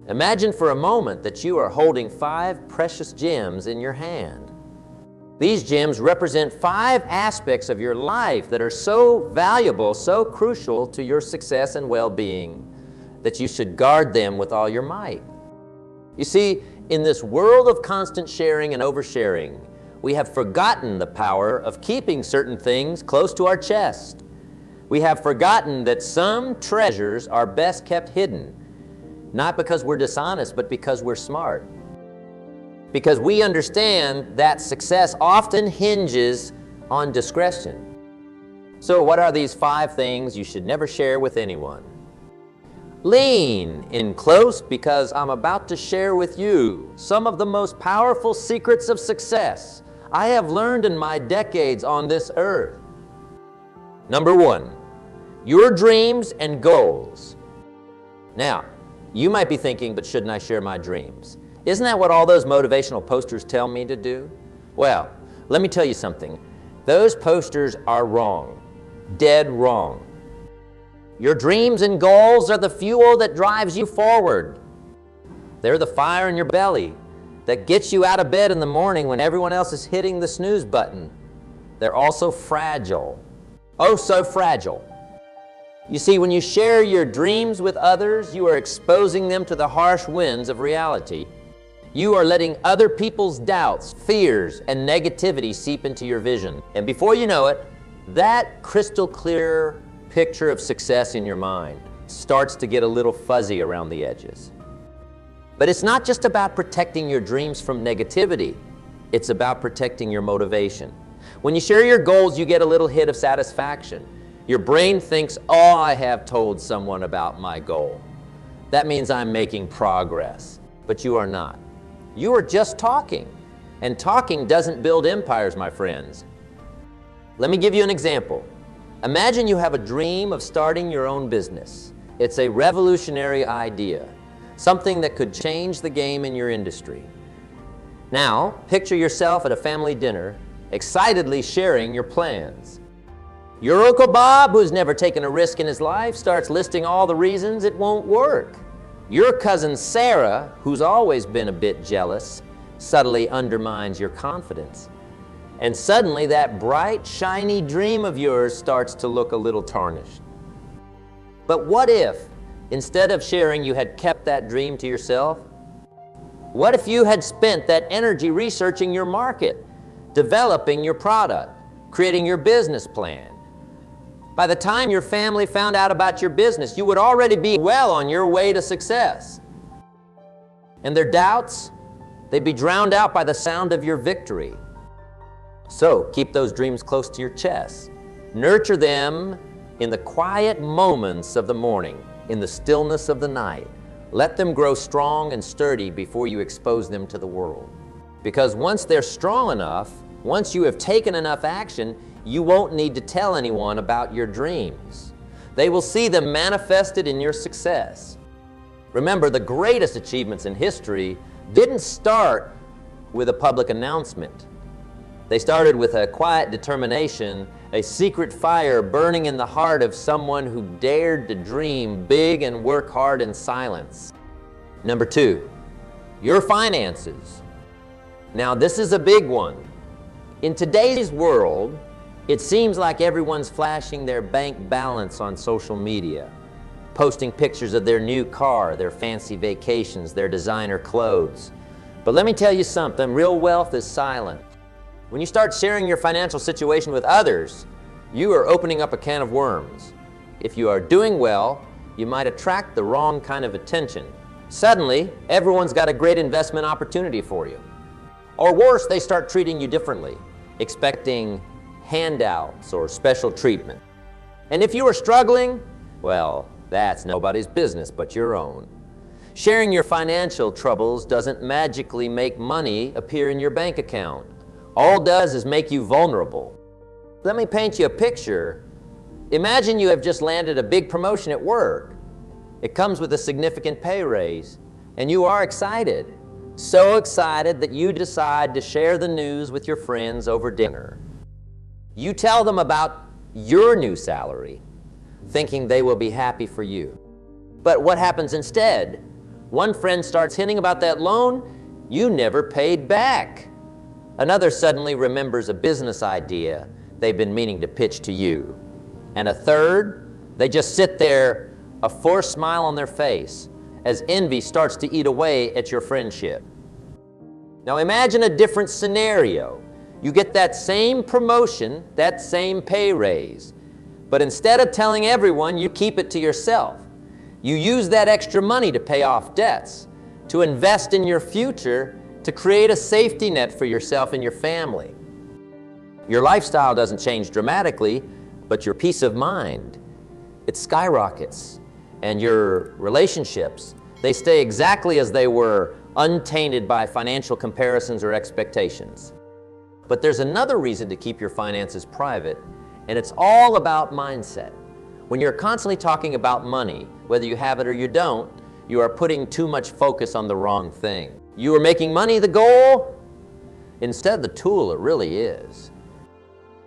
Imagine for a moment that you are holding 5 precious gems in your hand. These gems represent 5 aspects of your life that are so valuable, so crucial to your success and well-being, that you should guard them with all your might. You see, in this world of constant sharing and oversharing, we have forgotten the power of keeping certain things close to our chest. We have forgotten that some treasures are best kept hidden, not because we're dishonest, but because we're smart. Because we understand that success often hinges on discretion. So what are these 5 things you should never share with anyone? Lean in close, because I'm about to share with you some of the most powerful secrets of success I have learned in my decades on this earth. Number 1, your dreams and goals. Now, you might be thinking, but shouldn't I share my dreams? Isn't that what all those motivational posters tell me to do? Well, let me tell you something. Those posters are wrong, dead wrong. Your dreams and goals are the fuel that drives you forward. They're the fire in your belly that gets you out of bed in the morning when everyone else is hitting the snooze button. They're also fragile. Oh, so fragile. You see, when you share your dreams with others, you are exposing them to the harsh winds of reality. You are letting other people's doubts, fears, and negativity seep into your vision. And before you know it, that crystal clear picture of success in your mind starts to get a little fuzzy around the edges. But it's not just about protecting your dreams from negativity. It's about protecting your motivation. When you share your goals, you get a little hit of satisfaction. Your brain thinks, oh, I have told someone about my goal. That means I'm making progress. But you are not. You are just talking. And talking doesn't build empires, my friends. Let me give you an example. Imagine you have a dream of starting your own business. It's a revolutionary idea, something that could change the game in your industry. Now, picture yourself at a family dinner, excitedly sharing your plans. Your Uncle Bob, who's never taken a risk in his life, starts listing all the reasons it won't work. Your cousin Sarah, who's always been a bit jealous, subtly undermines your confidence. And suddenly that bright, shiny dream of yours starts to look a little tarnished. But what if, instead of sharing, you had kept that dream to yourself? What if you had spent that energy researching your market, developing your product, creating your business plan? By the time your family found out about your business, you would already be well on your way to success. And their doubts, they'd be drowned out by the sound of your victory. So keep those dreams close to your chest. Nurture them in the quiet moments of the morning, in the stillness of the night. Let them grow strong and sturdy before you expose them to the world. Because once they're strong enough, once you have taken enough action, you won't need to tell anyone about your dreams. They will see them manifested in your success. Remember, the greatest achievements in history didn't start with a public announcement. They started with a quiet determination, a secret fire burning in the heart of someone who dared to dream big and work hard in silence. Number 2, your finances. Now, this is a big one. In today's world, it seems like everyone's flashing their bank balance on social media, posting pictures of their new car, their fancy vacations, their designer clothes. But let me tell you something, real wealth is silent. When you start sharing your financial situation with others, you are opening up a can of worms. If you are doing well, you might attract the wrong kind of attention. Suddenly, everyone's got a great investment opportunity for you. Or worse, they start treating you differently, expecting handouts or special treatment. And if you are struggling, well, that's nobody's business but your own. Sharing your financial troubles doesn't magically make money appear in your bank account. All it does is make you vulnerable. Let me paint you a picture. Imagine you have just landed a big promotion at work. It comes with a significant pay raise, and you are excited. So excited that you decide to share the news with your friends over dinner. You tell them about your new salary, thinking they will be happy for you. But what happens instead? One friend starts hinting about that loan you never paid back. Another suddenly remembers a business idea they've been meaning to pitch to you. And a third, they just sit there, a forced smile on their face, as envy starts to eat away at your friendship. Now imagine a different scenario. You get that same promotion, that same pay raise, but instead of telling everyone, you keep it to yourself. You use that extra money to pay off debts, to invest in your future, to create a safety net for yourself and your family. Your lifestyle doesn't change dramatically, but your peace of mind, it skyrockets. And your relationships, they stay exactly as they were, untainted by financial comparisons or expectations. But there's another reason to keep your finances private, and it's all about mindset. When you're constantly talking about money, whether you have it or you don't, you are putting too much focus on the wrong thing. You are making money the goal, instead the tool it really is.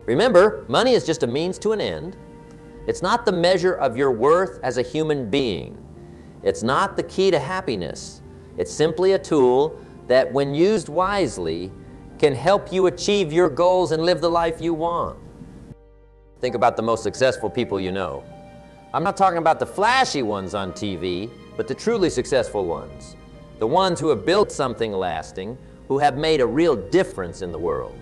Remember, money is just a means to an end. It's not the measure of your worth as a human being. It's not the key to happiness. It's simply a tool that, when used wisely, can help you achieve your goals and live the life you want. Think about the most successful people you know. I'm not talking about the flashy ones on TV, but the truly successful ones. The ones who have built something lasting, who have made a real difference in the world.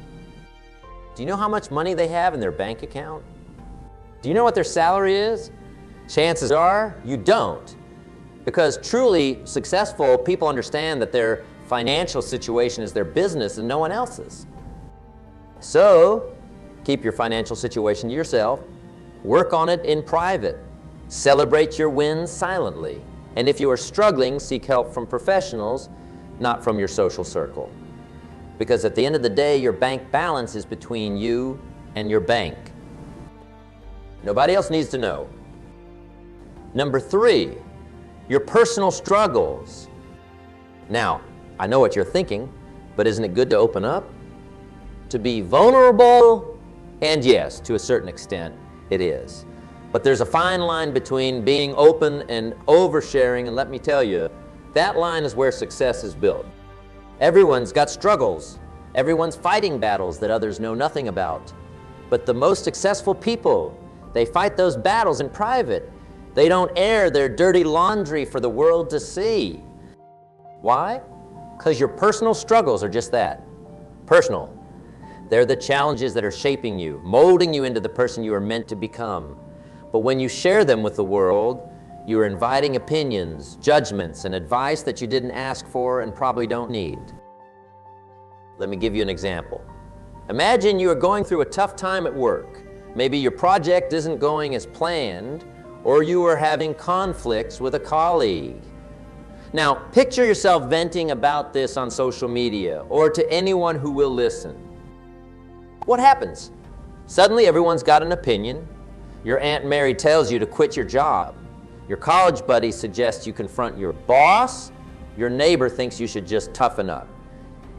Do you know how much money they have in their bank account? Do you know what their salary is? Chances are you don't. Because truly successful people understand that their financial situation is their business and no one else's. So, keep your financial situation to yourself. Work on it in private. Celebrate your wins silently. And if you are struggling, seek help from professionals, not from your social circle. Because at the end of the day, your bank balance is between you and your bank. Nobody else needs to know. Number 3, your personal struggles. Now, I know what you're thinking, but isn't it good to open up? To be vulnerable? And yes, to a certain extent, it is. But there's a fine line between being open and oversharing, and let me tell you, that line is where success is built. Everyone's got struggles. Everyone's fighting battles that others know nothing about. But the most successful people, they fight those battles in private. They don't air their dirty laundry for the world to see. Why? Because your personal struggles are just that, personal. They're the challenges that are shaping you, molding you into the person you are meant to become. But when you share them with the world, you are inviting opinions, judgments, and advice that you didn't ask for and probably don't need. Let me give you an example. Imagine you are going through a tough time at work. Maybe your project isn't going as planned, or you are having conflicts with a colleague. Now, picture yourself venting about this on social media or to anyone who will listen. What happens? Suddenly everyone's got an opinion. Your Aunt Mary tells you to quit your job. Your college buddy suggests you confront your boss. Your neighbor thinks you should just toughen up.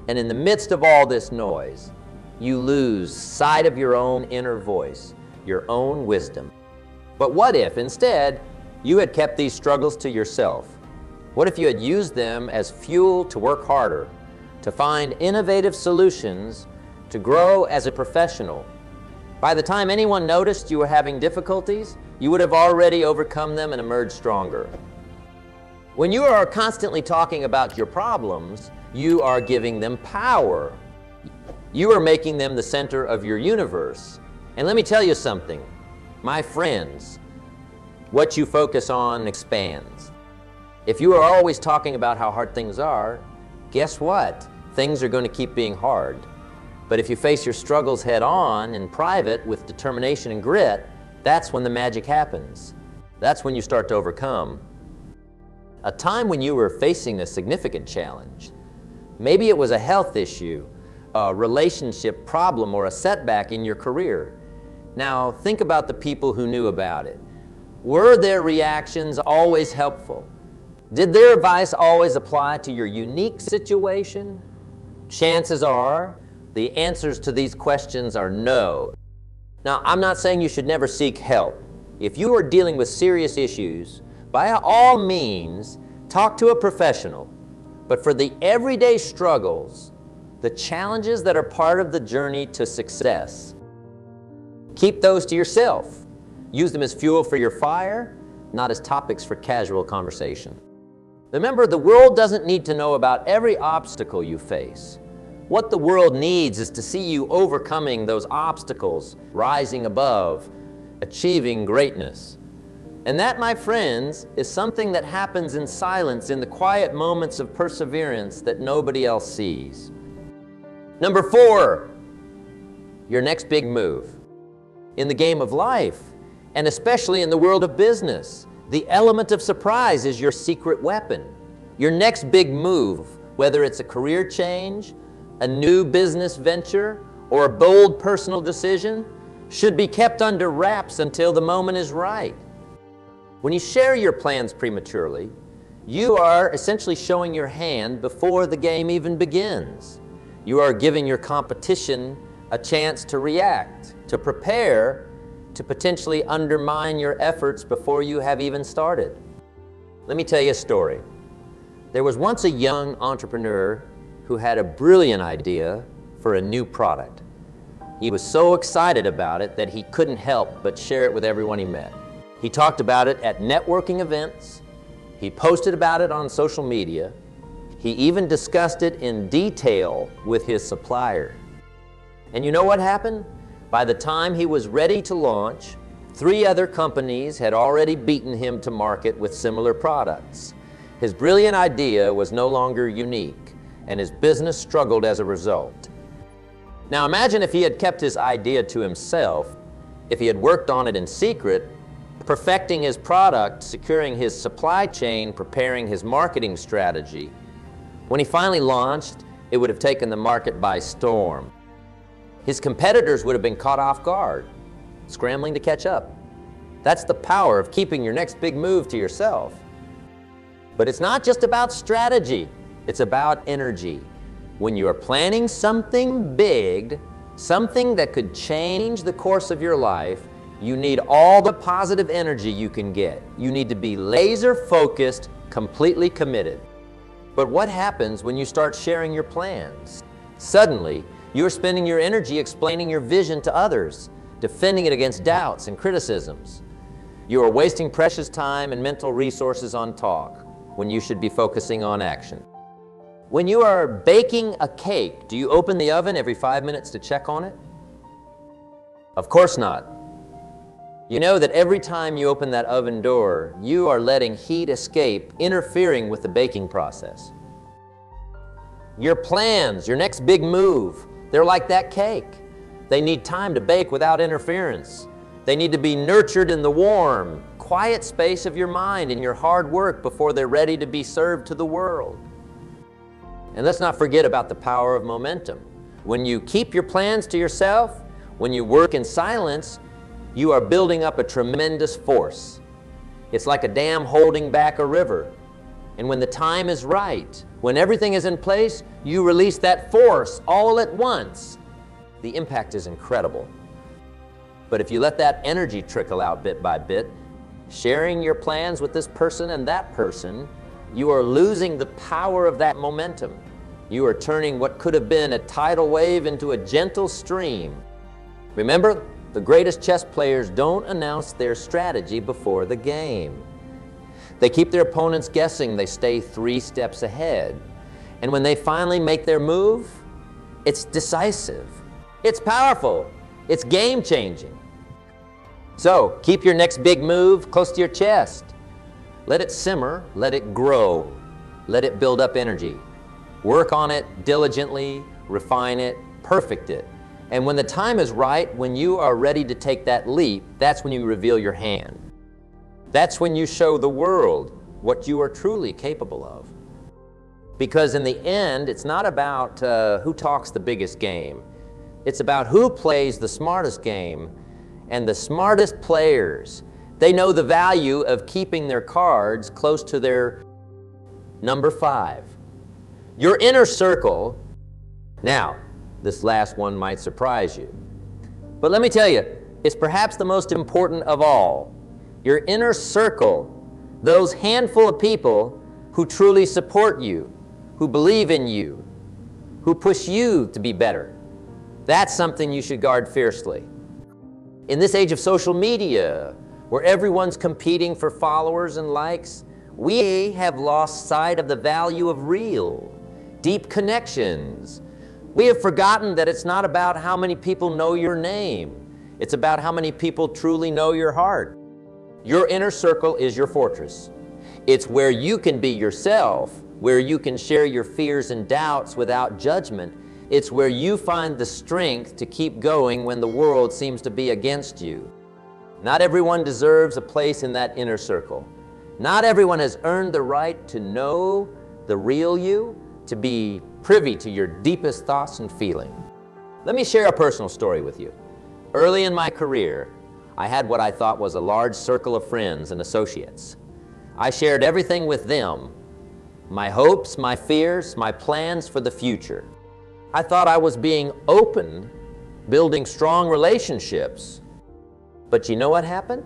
And in the midst of all this noise, you lose sight of your own inner voice, your own wisdom. But what if, instead, you had kept these struggles to yourself? What if you had used them as fuel to work harder, to find innovative solutions, to grow as a professional? By the time anyone noticed you were having difficulties, you would have already overcome them and emerged stronger. When you are constantly talking about your problems, you are giving them power. You are making them the center of your universe. And let me tell you something, my friends, what you focus on expands. If you are always talking about how hard things are, guess what? Things are going to keep being hard. But if you face your struggles head on in private with determination and grit, that's when the magic happens. That's when you start to overcome. A time when you were facing a significant challenge. Maybe it was a health issue, a relationship problem, or a setback in your career. Now, think about the people who knew about it. Were their reactions always helpful? Did their advice always apply to your unique situation? Chances are, the answers to these questions are no. Now, I'm not saying you should never seek help. If you are dealing with serious issues, by all means, talk to a professional. But for the everyday struggles, the challenges that are part of the journey to success, keep those to yourself. Use them as fuel for your fire, not as topics for casual conversation. Remember, the world doesn't need to know about every obstacle you face. What the world needs is to see you overcoming those obstacles, rising above, achieving greatness. And that, my friends, is something that happens in silence, in the quiet moments of perseverance that nobody else sees. Number 4, your next big move. In the game of life, and especially in the world of business, the element of surprise is your secret weapon. Your next big move, whether it's a career change, a new business venture, or a bold personal decision, should be kept under wraps until the moment is right. When you share your plans prematurely, you are essentially showing your hand before the game even begins. You are giving your competition a chance to react, to prepare, to potentially undermine your efforts before you have even started. Let me tell you a story. There was once a young entrepreneur who had a brilliant idea for a new product. He was so excited about it that he couldn't help but share it with everyone he met. He talked about it at networking events. He posted about it on social media. He even discussed it in detail with his supplier. And you know what happened? By the time he was ready to launch, 3 other companies had already beaten him to market with similar products. His brilliant idea was no longer unique, and his business struggled as a result. Now imagine if he had kept his idea to himself, if he had worked on it in secret, perfecting his product, securing his supply chain, preparing his marketing strategy. When he finally launched, it would have taken the market by storm. His competitors would have been caught off guard, scrambling to catch up. That's the power of keeping your next big move to yourself. But it's not just about strategy, it's about energy. When you are planning something big, something that could change the course of your life, you need all the positive energy you can get. You need to be laser focused, completely committed. But what happens when you start sharing your plans? Suddenly, you're spending your energy explaining your vision to others, defending it against doubts and criticisms. You are wasting precious time and mental resources on talk when you should be focusing on action. When you are baking a cake, do you open the oven every 5 minutes to check on it? Of course not. You know that every time you open that oven door, you are letting heat escape, interfering with the baking process. Your plans, your next big move, they're like that cake. They need time to bake without interference. They need to be nurtured in the warm, quiet space of your mind and your hard work before they're ready to be served to the world. And let's not forget about the power of momentum. When you keep your plans to yourself, when you work in silence, you are building up a tremendous force. It's like a dam holding back a river. And when the time is right, when everything is in place, you release that force all at once. The impact is incredible. But if you let that energy trickle out bit by bit, sharing your plans with this person and that person, you are losing the power of that momentum. You are turning what could have been a tidal wave into a gentle stream. Remember, the greatest chess players don't announce their strategy before the game. They keep their opponents guessing. They stay 3 steps ahead. And when they finally make their move, it's decisive. It's powerful. It's game-changing. So, keep your next big move close to your chest. Let it simmer, let it grow, let it build up energy. Work on it diligently, refine it, perfect it. And when the time is right, when you are ready to take that leap, that's when you reveal your hand. That's when you show the world what you are truly capable of. Because in the end, it's not about who talks the biggest game. It's about who plays the smartest game. And the smartest players, they know the value of keeping their cards close to their number 5. Your inner circle. Now, this last one might surprise you. But let me tell you, it's perhaps the most important of all. Your inner circle, those handful of people who truly support you, who believe in you, who push you to be better. That's something you should guard fiercely. In this age of social media, where everyone's competing for followers and likes, we have lost sight of the value of real, deep connections. We have forgotten that it's not about how many people know your name. It's about how many people truly know your heart. Your inner circle is your fortress. It's where you can be yourself, where you can share your fears and doubts without judgment. It's where you find the strength to keep going when the world seems to be against you. Not everyone deserves a place in that inner circle. Not everyone has earned the right to know the real you, to be privy to your deepest thoughts and feelings. Let me share a personal story with you. Early in my career, I had what I thought was a large circle of friends and associates. I shared everything with them, my hopes, my fears, my plans for the future. I thought I was being open, building strong relationships. But you know what happened?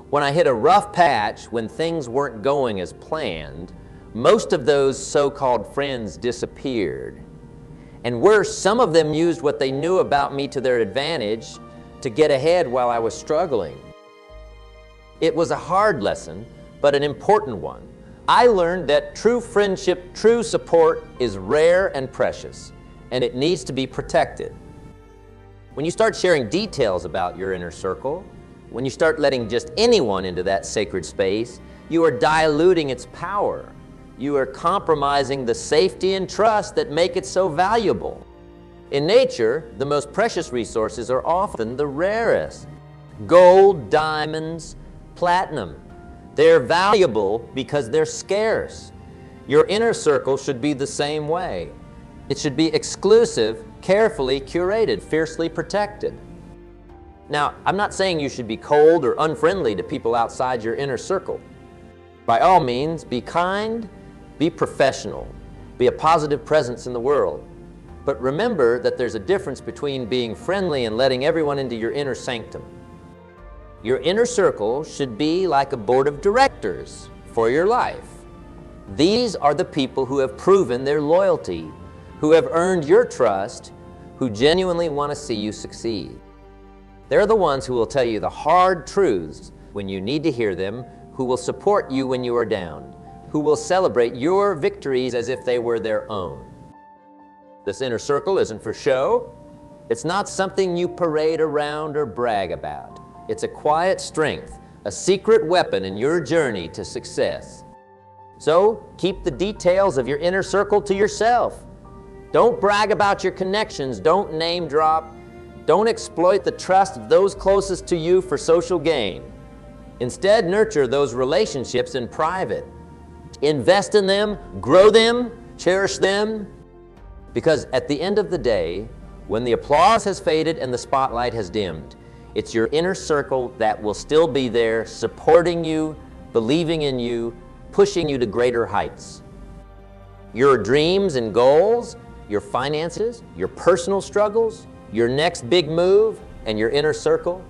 When I hit a rough patch, when things weren't going as planned, most of those so-called friends disappeared. And worse, some of them used what they knew about me to their advantage to get ahead while I was struggling. It was a hard lesson, but an important one. I learned that true friendship, true support is rare and precious, and it needs to be protected. When you start sharing details about your inner circle, when you start letting just anyone into that sacred space, you are diluting its power. You are compromising the safety and trust that make it so valuable. In nature, the most precious resources are often the rarest. Gold, diamonds, platinum. They're valuable because they're scarce. Your inner circle should be the same way. It should be exclusive, carefully curated, fiercely protected. Now, I'm not saying you should be cold or unfriendly to people outside your inner circle. By all means, be kind, be professional, be a positive presence in the world. But remember that there's a difference between being friendly and letting everyone into your inner sanctum. Your inner circle should be like a board of directors for your life. These are the people who have proven their loyalty, who have earned your trust, who genuinely want to see you succeed. They're the ones who will tell you the hard truths when you need to hear them, who will support you when you are down, who will celebrate your victories as if they were their own. This inner circle isn't for show. It's not something you parade around or brag about. It's a quiet strength, a secret weapon in your journey to success. So keep the details of your inner circle to yourself. Don't brag about your connections. Don't name drop. Don't exploit the trust of those closest to you for social gain. Instead, nurture those relationships in private. Invest in them, grow them, cherish them. Because at the end of the day, when the applause has faded and the spotlight has dimmed, it's your inner circle that will still be there, supporting you, believing in you, pushing you to greater heights. Your dreams and goals, your finances, your personal struggles, your next big move, and your inner circle.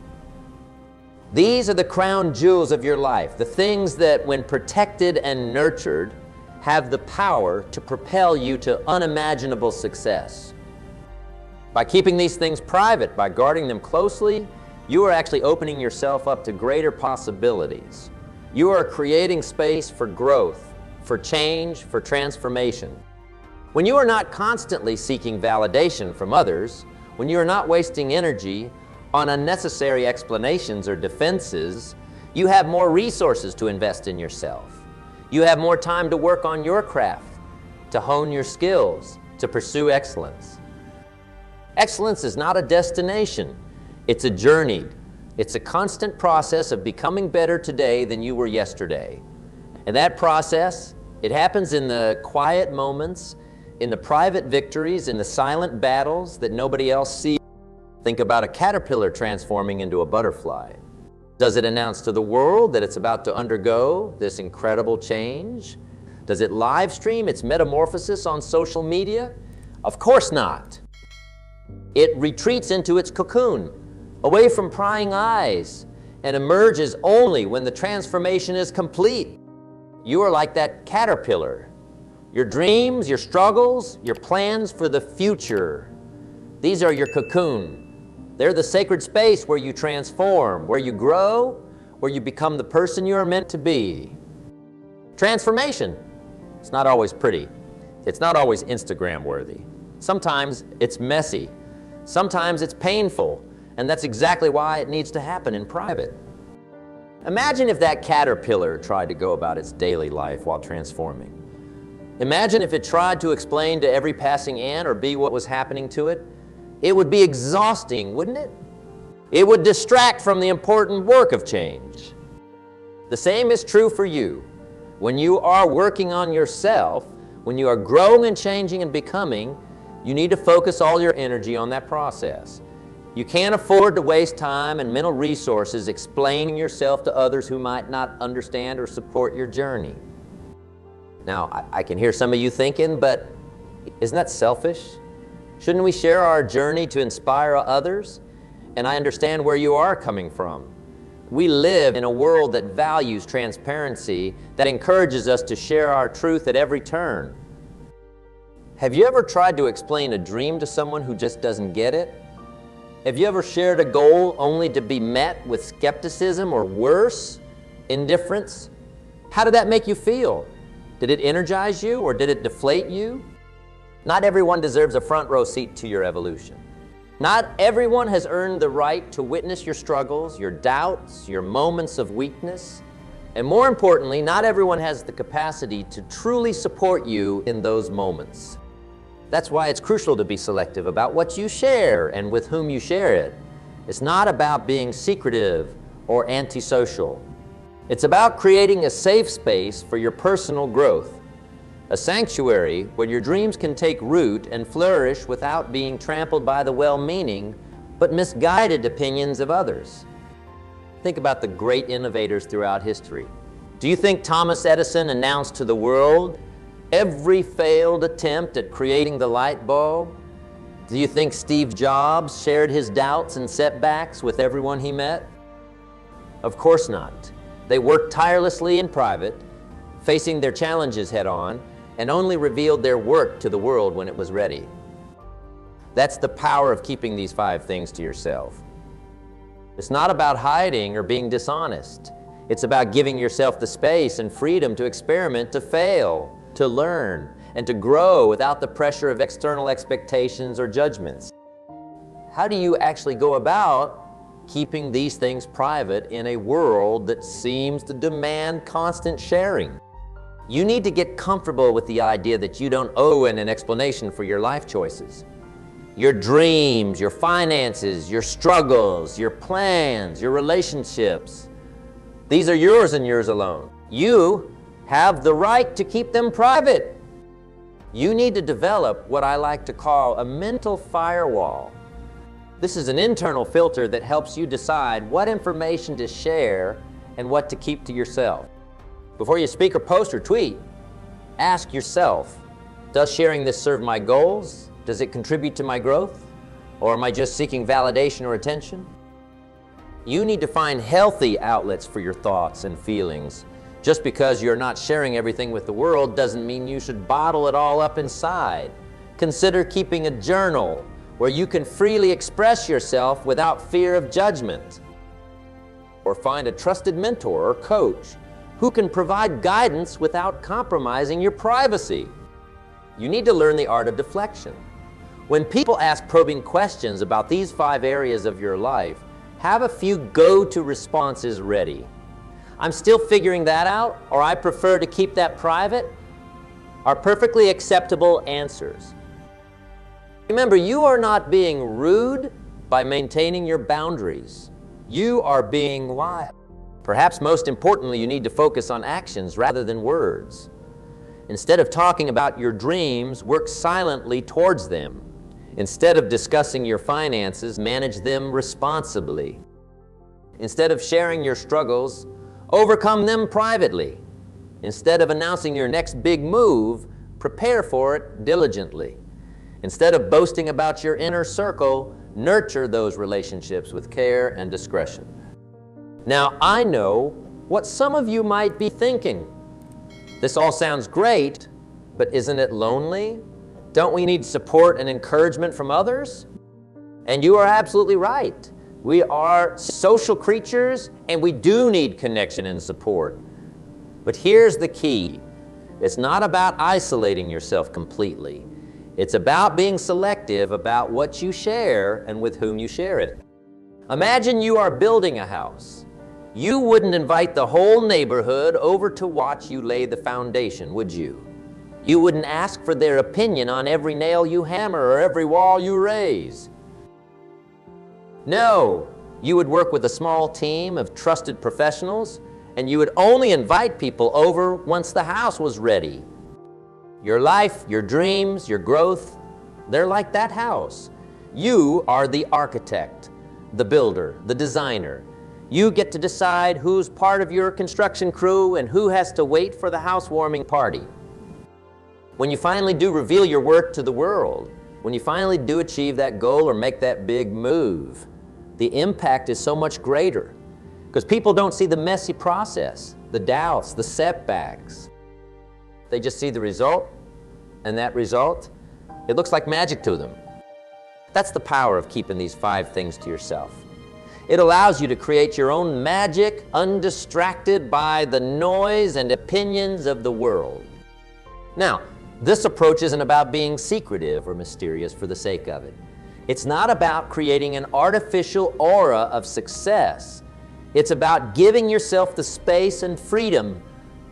These are the crown jewels of your life, the things that, when protected and nurtured, have the power to propel you to unimaginable success. By keeping these things private, by guarding them closely, you are actually opening yourself up to greater possibilities. You are creating space for growth, for change, for transformation. When you are not constantly seeking validation from others, when you are not wasting energy on unnecessary explanations or defenses, you have more resources to invest in yourself. You have more time to work on your craft, to hone your skills, to pursue excellence. Excellence is not a destination. It's a journey. It's a constant process of becoming better today than you were yesterday. And that process, it happens in the quiet moments, in the private victories, in the silent battles that nobody else sees. Think about a caterpillar transforming into a butterfly. Does it announce to the world that it's about to undergo this incredible change? Does it live stream its metamorphosis on social media? Of course not. It retreats into its cocoon, away from prying eyes, and emerges only when the transformation is complete. You are like that caterpillar. Your dreams, your struggles, your plans for the future, these are your cocoon. They're the sacred space where you transform, where you grow, where you become the person you are meant to be. Transformation, it's not always pretty. It's not always Instagram worthy. Sometimes it's messy. Sometimes it's painful, and that's exactly why it needs to happen in private. Imagine if that caterpillar tried to go about its daily life while transforming. Imagine if it tried to explain to every passing ant or bee what was happening to it. It would be exhausting, wouldn't it? It would distract from the important work of change. The same is true for you. When you are working on yourself, when you are growing and changing and becoming, you need to focus all your energy on that process. You can't afford to waste time and mental resources explaining yourself to others who might not understand or support your journey. Now, I can hear some of you thinking, but isn't that selfish? Shouldn't we share our journey to inspire others? And I understand where you are coming from. We live in a world that values transparency, that encourages us to share our truth at every turn. Have you ever tried to explain a dream to someone who just doesn't get it? Have you ever shared a goal only to be met with skepticism or worse, indifference? How did that make you feel? Did it energize you or did it deflate you? Not everyone deserves a front row seat to your evolution. Not everyone has earned the right to witness your struggles, your doubts, your moments of weakness. And more importantly, not everyone has the capacity to truly support you in those moments. That's why it's crucial to be selective about what you share and with whom you share it. It's not about being secretive or antisocial. It's about creating a safe space for your personal growth. A sanctuary where your dreams can take root and flourish without being trampled by the well-meaning but misguided opinions of others. Think about the great innovators throughout history. Do you think Thomas Edison announced to the world every failed attempt at creating the light bulb? Do you think Steve Jobs shared his doubts and setbacks with everyone he met? Of course not. They worked tirelessly in private, facing their challenges head-on, and only revealed their work to the world when it was ready. That's the power of keeping these 5 things to yourself. It's not about hiding or being dishonest. It's about giving yourself the space and freedom to experiment, to fail, to learn, and to grow without the pressure of external expectations or judgments. How do you actually go about keeping these things private in a world that seems to demand constant sharing? You need to get comfortable with the idea that you don't owe an explanation for your life choices. Your dreams, your finances, your struggles, your plans, your relationships, these are yours and yours alone. You have the right to keep them private. You need to develop what I like to call a mental firewall. This is an internal filter that helps you decide what information to share and what to keep to yourself. Before you speak or post or tweet, ask yourself, does sharing this serve my goals? Does it contribute to my growth? Or am I just seeking validation or attention? You need to find healthy outlets for your thoughts and feelings. Just because you're not sharing everything with the world doesn't mean you should bottle it all up inside. Consider keeping a journal where you can freely express yourself without fear of judgment. Or find a trusted mentor or coach who can provide guidance without compromising your privacy. You need to learn the art of deflection. When people ask probing questions about these 5 areas of your life, have a few go-to responses ready. I'm still figuring that out, or I prefer to keep that private, are perfectly acceptable answers. Remember, you are not being rude by maintaining your boundaries. You are being wise. Perhaps most importantly, you need to focus on actions rather than words. Instead of talking about your dreams, work silently towards them. Instead of discussing your finances, manage them responsibly. Instead of sharing your struggles, overcome them privately. Instead of announcing your next big move, prepare for it diligently. Instead of boasting about your inner circle, nurture those relationships with care and discretion. Now, I know what some of you might be thinking. This all sounds great, but isn't it lonely? Don't we need support and encouragement from others? And you are absolutely right. We are social creatures, and we do need connection and support. But here's the key. It's not about isolating yourself completely. It's about being selective about what you share and with whom you share it. Imagine you are building a house. You wouldn't invite the whole neighborhood over to watch you lay the foundation, would you? You wouldn't ask for their opinion on every nail you hammer or every wall you raise. No, you would work with a small team of trusted professionals, and you would only invite people over once the house was ready. Your life, your dreams, your growth, they're like that house. You are the architect, the builder, the designer. You get to decide who's part of your construction crew and who has to wait for the housewarming party. When you finally do reveal your work to the world, when you finally do achieve that goal or make that big move, the impact is so much greater because people don't see the messy process, the doubts, the setbacks. They just see the result, and that result, it looks like magic to them. That's the power of keeping these 5 things to yourself. It allows you to create your own magic, undistracted by the noise and opinions of the world. Now, this approach isn't about being secretive or mysterious for the sake of it. It's not about creating an artificial aura of success. It's about giving yourself the space and freedom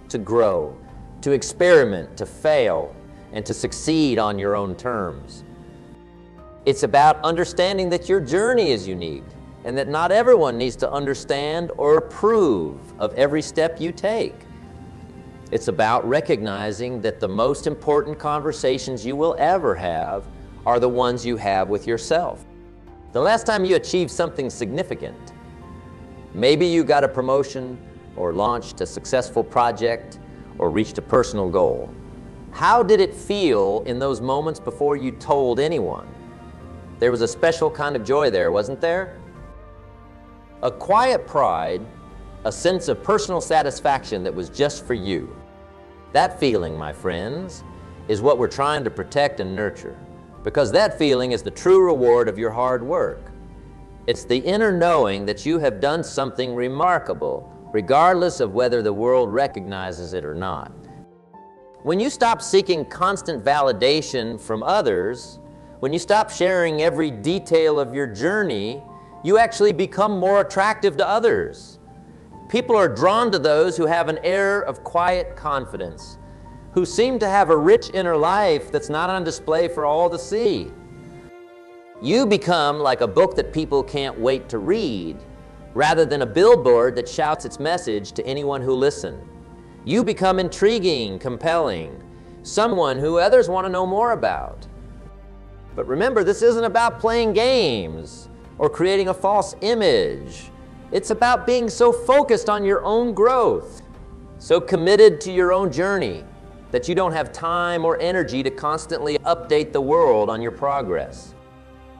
to grow, to experiment, to fail, and to succeed on your own terms. It's about understanding that your journey is unique and that not everyone needs to understand or approve of every step you take. It's about recognizing that the most important conversations you will ever have are the ones you have with yourself. The last time you achieved something significant, maybe you got a promotion or launched a successful project or reached a personal goal. How did it feel in those moments before you told anyone? There was a special kind of joy there, wasn't there? A quiet pride, a sense of personal satisfaction that was just for you. That feeling, my friends, is what we're trying to protect and nurture, because that feeling is the true reward of your hard work. It's the inner knowing that you have done something remarkable, regardless of whether the world recognizes it or not. When you stop seeking constant validation from others, when you stop sharing every detail of your journey, you actually become more attractive to others. People are drawn to those who have an air of quiet confidence, who seem to have a rich inner life that's not on display for all to see. You become like a book that people can't wait to read, rather than a billboard that shouts its message to anyone who listens. You become intriguing, compelling, someone who others want to know more about. But remember, this isn't about playing games or creating a false image. It's about being so focused on your own growth, so committed to your own journey, that you don't have time or energy to constantly update the world on your progress.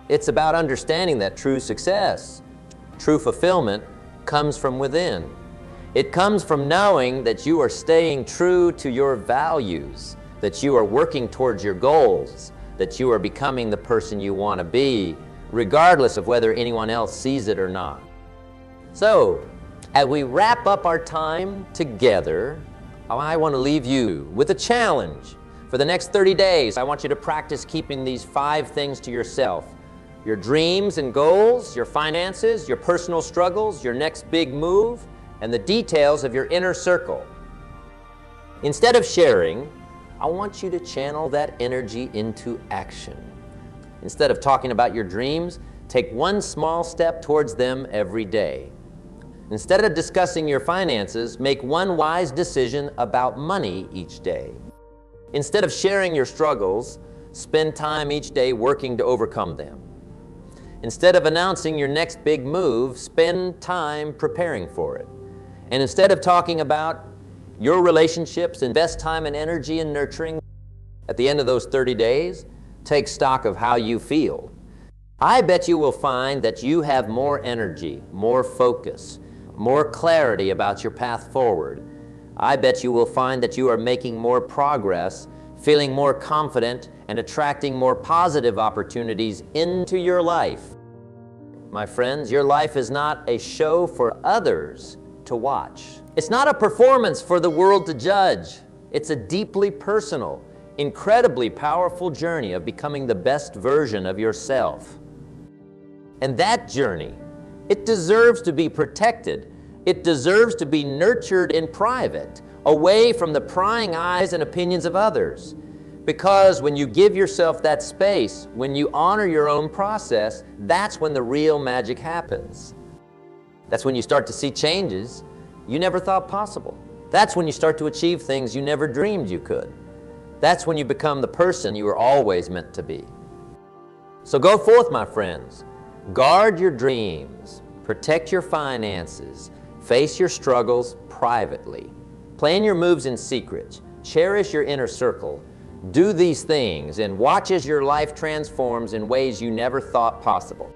It's about understanding that true success, true fulfillment, comes from within. It comes from knowing that you are staying true to your values, that you are working towards your goals, that you are becoming the person you want to be, regardless of whether anyone else sees it or not. So, as we wrap up our time together, I want to leave you with a challenge. For the next 30 days, I want you to practice keeping these 5 things to yourself. Your dreams and goals, your finances, your personal struggles, your next big move, and the details of your inner circle. Instead of sharing, I want you to channel that energy into action. Instead of talking about your dreams, take one small step towards them every day. Instead of discussing your finances, make one wise decision about money each day. Instead of sharing your struggles, spend time each day working to overcome them. Instead of announcing your next big move, spend time preparing for it. And instead of talking about your relationships, invest time and energy in nurturing. At the end of those 30 days, take stock of how you feel. I bet you will find that you have more energy, more focus, more clarity about your path forward. I bet you will find that you are making more progress, feeling more confident, and attracting more positive opportunities into your life. My friends, your life is not a show for others to watch. It's not a performance for the world to judge. It's a deeply personal, incredibly powerful journey of becoming the best version of yourself. And that journey, it deserves to be protected. It deserves to be nurtured in private, away from the prying eyes and opinions of others. Because when you give yourself that space, when you honor your own process, that's when the real magic happens. That's when you start to see changes you never thought possible. That's when you start to achieve things you never dreamed you could. That's when you become the person you were always meant to be. So go forth, my friends. Guard your dreams. Protect your finances. Face your struggles privately. Plan your moves in secret. Cherish your inner circle. Do these things and watch as your life transforms in ways you never thought possible.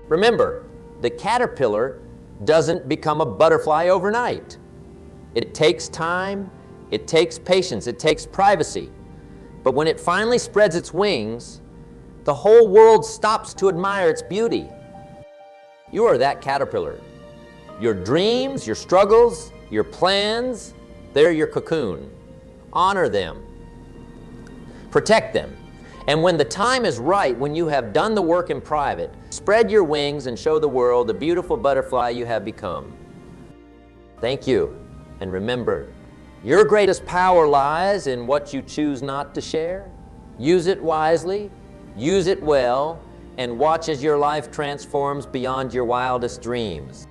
Remember, the caterpillar doesn't become a butterfly overnight. It takes time, it takes patience, it takes privacy. But when it finally spreads its wings, the whole world stops to admire its beauty. You are that caterpillar. Your dreams, your struggles, your plans, they're your cocoon. Honor them. Protect them. And when the time is right, when you have done the work in private, spread your wings and show the world the beautiful butterfly you have become. Thank you. And remember, your greatest power lies in what you choose not to share. Use it wisely, use it well, and watch as your life transforms beyond your wildest dreams.